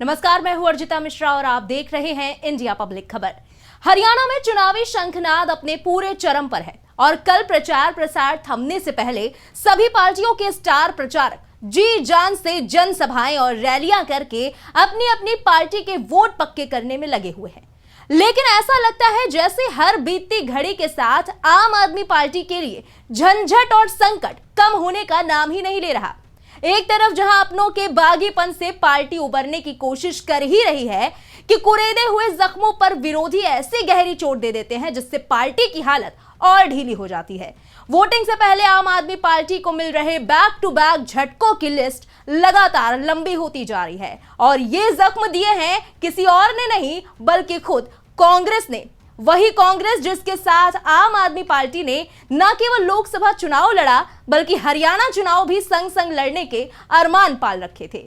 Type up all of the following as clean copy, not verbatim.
नमस्कार, मैं हूं अर्जिता मिश्रा और आप देख रहे हैं इंडिया पब्लिक खबर। हरियाणा में चुनावी शंखनाद अपने पूरे चरम पर है और कल प्रचार प्रसार थमने से पहले सभी पार्टियों के स्टार प्रचारक जी जान से जनसभाएं और रैलियां करके अपनी अपनी पार्टी के वोट पक्के करने में लगे हुए हैं। लेकिन ऐसा लगता है जैसे हर बीतती घड़ी के साथ आम आदमी पार्टी के लिए झंझट और संकट कम होने का नाम ही नहीं ले रहा। एक तरफ जहां अपनों के बागीपन से पार्टी उबरने की कोशिश कर ही रही है कि कुरेदे हुए जख्मों पर विरोधी ऐसी गहरी चोट दे देते हैं जिससे पार्टी की हालत और ढीली हो जाती है। वोटिंग से पहले आम आदमी पार्टी को मिल रहे बैक टू बैक झटकों की लिस्ट लगातार लंबी होती जा रही है और ये जख्म दिए हैं किसी और ने नहीं बल्कि खुद कांग्रेस ने। वही कांग्रेस जिसके साथ आम आदमी पार्टी ने न केवल लोकसभा चुनाव लड़ा बल्कि हरियाणा चुनाव भी संग संग लड़ने के अरमान पाल रखे थे।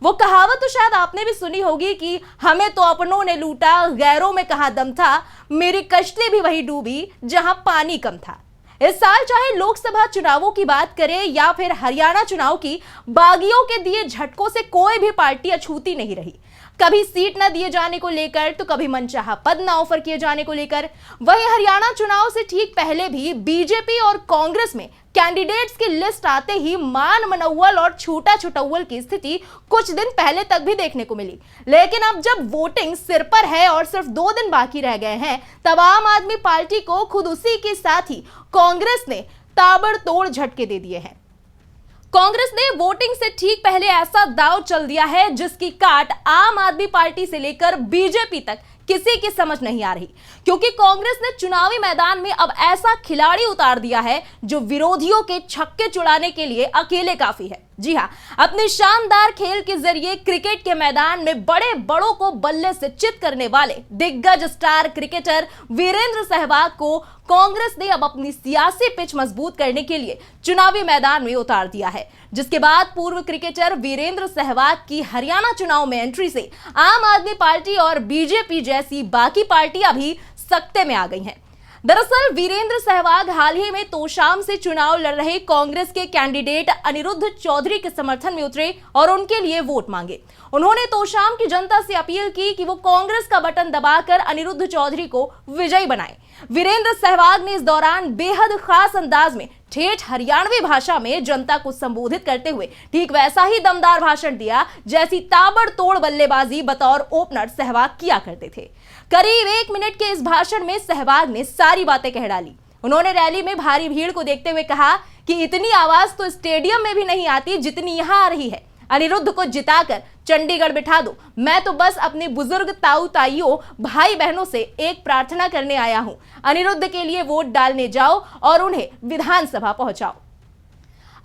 वो कहावत तो शायद आपने भी सुनी होगी कि हमें तो अपनों ने लूटा, गैरों में कहां दम था, मेरी कश्ती भी वही डूबी जहां पानी कम था। इस साल चाहे लोकसभा चुनावों की बात करें या फिर हरियाणा चुनाव की, बागियों के दिए झटकों से कोई भी पार्टी अछूती नहीं रही। कभी सीट न दिए जाने को लेकर तो कभी मनचाहा पद न ऑफर किए जाने को लेकर। वहीं हरियाणा चुनाव से ठीक पहले भी बीजेपी और कांग्रेस में कैंडिडेट्स की लिस्ट आते ही मान मनौवल और छूटा छुटौवल की स्थिति कुछ दिन पहले तक भी देखने को मिली। लेकिन अब जब वोटिंग सिर पर है और सिर्फ 2 दिन बाकी रह गए हैं, तब आम आदमी पार्टी को खुद उसी के साथ ही कांग्रेस ने ताबड़तोड़ झटके दे दिए हैं। कांग्रेस ने वोटिंग से ठीक पहले ऐसा दांव चल दिया है जिसकी काट आम आदमी पार्टी से लेकर बीजेपी तक किसी की समझ नहीं आ रही, क्योंकि कांग्रेस ने चुनावी मैदान में अब ऐसा खिलाड़ी उतार दिया है जो विरोधियों के छक्के छुड़ाने के लिए अकेले काफी है। जी हां, अपने शानदार खेल के जरिए क्रिकेट के मैदान में बड़े बड़ों को बल्ले से चित करने वाले दिग्गज स्टार क्रिकेटर वीरेंद्र सहवाग को कांग्रेस ने अब अपनी सियासी पिच मजबूत करने के लिए चुनावी मैदान में उतार दिया है, जिसके बाद पूर्व क्रिकेटर वीरेंद्र सहवाग की हरियाणा चुनाव में एंट्री से आम आदमी पार्टी और बीजेपी जैसी बाकी पार्टियां भी सख्ते में आ गई हैं। दरअसल वीरेंद्र सहवाग हाल ही में तोशाम से चुनाव लड़ रहे कांग्रेस के कैंडिडेट अनिरुद्ध चौधरी के समर्थन में उतरे और उनके लिए वोट मांगे। उन्होंने तोशाम की जनता से अपील की कि वो कांग्रेस का बटन दबाकर अनिरुद्ध चौधरी को विजयी बनाएं। वीरेंद्र सहवाग ने इस दौरान बेहद खास अंदाज में ठेठ हरियाणवी भाषा में जनता को संबोधित करते हुए ठीक वैसा ही दमदार भाषण दिया जैसी ताबड़तोड़ बल्लेबाजी बतौर ओपनर सहवाग किया करते थे। करीब 1 मिनट के इस भाषण में सहवाग ने सारी बातें कह डाली। उन्होंने रैली में भारी भीड़ को देखते हुए कहा कि इतनी आवाज तो स्टेडियम में भी नहीं आती जितनी यहां आ रही है। अनिरुद्ध को जिताकर चंडीगढ़ बिठा दो। मैं तो बस अपने बुजुर्ग ताऊ ताइयों भाई बहनों से एक प्रार्थना करने आया हूं, अनिरुद्ध के लिए वोट डालने जाओ और उन्हें विधानसभा पहुंचाओ।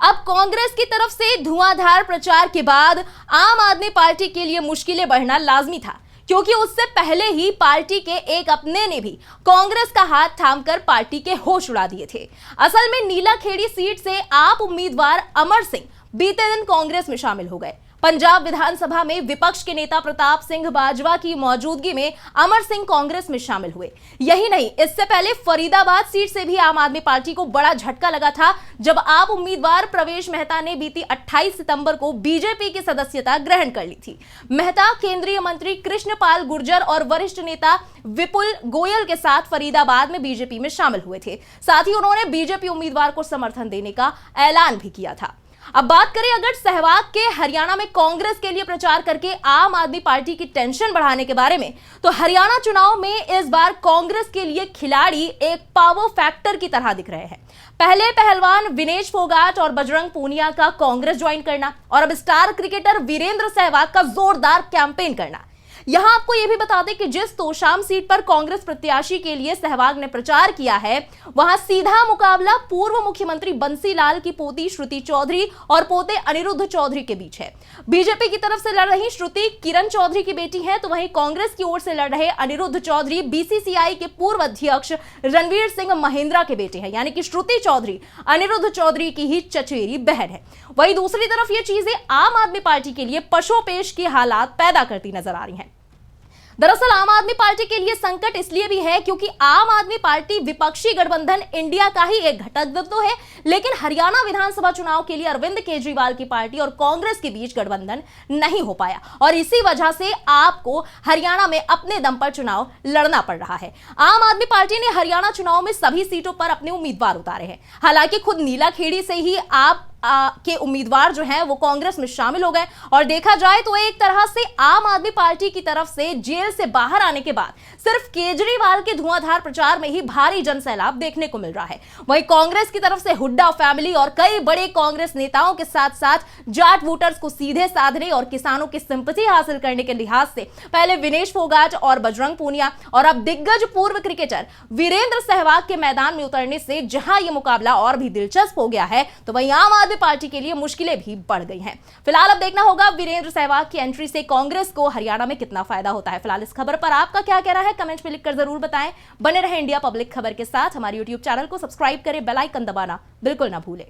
अब कांग्रेस की तरफ से धुआंधार प्रचार के बाद आम आदमी पार्टी के लिए मुश्किलें बढ़ना लाजमी था, क्योंकि उससे पहले ही पार्टी के एक अपने ने भी कांग्रेस का हाथ थामकर पार्टी के होश उड़ा दिए थे। असल में नीलाखेड़ी सीट से आप उम्मीदवार अमर सिंह बीते दिन कांग्रेस में शामिल हो गए। पंजाब विधानसभा में विपक्ष के नेता प्रताप सिंह बाजवा की मौजूदगी में अमर सिंह कांग्रेस में शामिल हुए। यही नहीं, इससे पहले फरीदाबाद सीट से भी आम आदमी पार्टी को बड़ा झटका लगा था जब आप उम्मीदवार प्रवेश मेहता ने बीती 28 सितंबर को बीजेपी की सदस्यता ग्रहण कर ली थी। मेहता केंद्रीय मंत्री कृष्णपाल गुर्जर और वरिष्ठ नेता विपुल गोयल के साथ फरीदाबाद में बीजेपी में शामिल हुए थे। साथ ही उन्होंने बीजेपी उम्मीदवार को समर्थन देने का ऐलान भी किया था। अब बात करें अगर सहवाग के हरियाणा में कांग्रेस के लिए प्रचार करके आम आदमी पार्टी की टेंशन बढ़ाने के बारे में, तो हरियाणा चुनाव में इस बार कांग्रेस के लिए खिलाड़ी एक पावर फैक्टर की तरह दिख रहे हैं। पहले पहलवान विनेश फोगाट और बजरंग पूनिया का कांग्रेस ज्वाइन करना और अब स्टार क्रिकेटर वीरेंद्र सहवाग का जोरदार कैंपेन करना। यहां आपको यह भी बता दें कि जिस तोशाम सीट पर कांग्रेस प्रत्याशी के लिए सहवाग ने प्रचार किया है, वहां सीधा मुकाबला पूर्व मुख्यमंत्री बंसीलाल की पोती श्रुति चौधरी और पोते अनिरुद्ध चौधरी के बीच है। बीजेपी की तरफ से लड़ रही श्रुति किरण चौधरी की बेटी है, तो वहीं कांग्रेस की ओर से लड़ रहे अनिरुद्ध चौधरी बीसीसीआई के पूर्व अध्यक्ष रणवीर सिंह महेंद्रा के बेटे हैं, यानी कि श्रुति चौधरी अनिरुद्ध चौधरी की ही चचेरी बहन है। वहीं दूसरी तरफ ये चीजें आम आदमी पार्टी के लिए पशोपेश के हालात पैदा करती नजर आ रही हैं। दरअसल आम आदमी पार्टी के लिए संकट इसलिए भी है क्योंकि आम आदमी पार्टी विपक्षी गठबंधन इंडिया का ही एक घटक तो है, लेकिन हरियाणा विधानसभा चुनाव के लिए अरविंद केजरीवाल की पार्टी और कांग्रेस के बीच गठबंधन नहीं हो पाया और इसी वजह से आपको हरियाणा में अपने दम पर चुनाव लड़ना पड़ रहा है। आम आदमी पार्टी ने हरियाणा चुनाव में सभी सीटों पर अपने उम्मीदवार उतारे हैं। हालांकि खुद नीला खेड़ी से ही आप के उम्मीदवार जो हैं वो कांग्रेस में शामिल हो गए और देखा जाए तो एक तरह से आम आदमी पार्टी की तरफ से जेल से बाहर आने के बाद सिर्फ केजरीवाल के धुआंधार प्रचार में ही भारी जनसैलाब देखने को मिल रहा है। वहीं कांग्रेस की तरफ से हुड्डा फैमिली और कई बड़े कांग्रेस नेताओं के साथ साथ जाट वोटर्स को सीधे साधने और किसानों की सिंपैथी हासिल करने के लिहाज से पहले विनेश फोगाट और बजरंग पूनिया और अब दिग्गज पूर्व क्रिकेटर वीरेंद्र सहवाग के मैदान में उतरने से जहां यह मुकाबला और भी दिलचस्प हो गया है, तो वहीं आम आदमी पार्टी के लिए मुश्किलें भी बढ़ गई हैं। फिलहाल अब देखना होगा वीरेंद्र सहवाग की एंट्री से कांग्रेस को हरियाणा में कितना फायदा होता है। फिलहाल इस खबर पर आपका क्या कहना है कमेंट में लिखकर जरूर बताएं। बने रहे इंडिया पब्लिक खबर के साथ। हमारे YouTube चैनल को सब्सक्राइब करें, बेल आइकन दबाना बिल्कुल ना भूलें।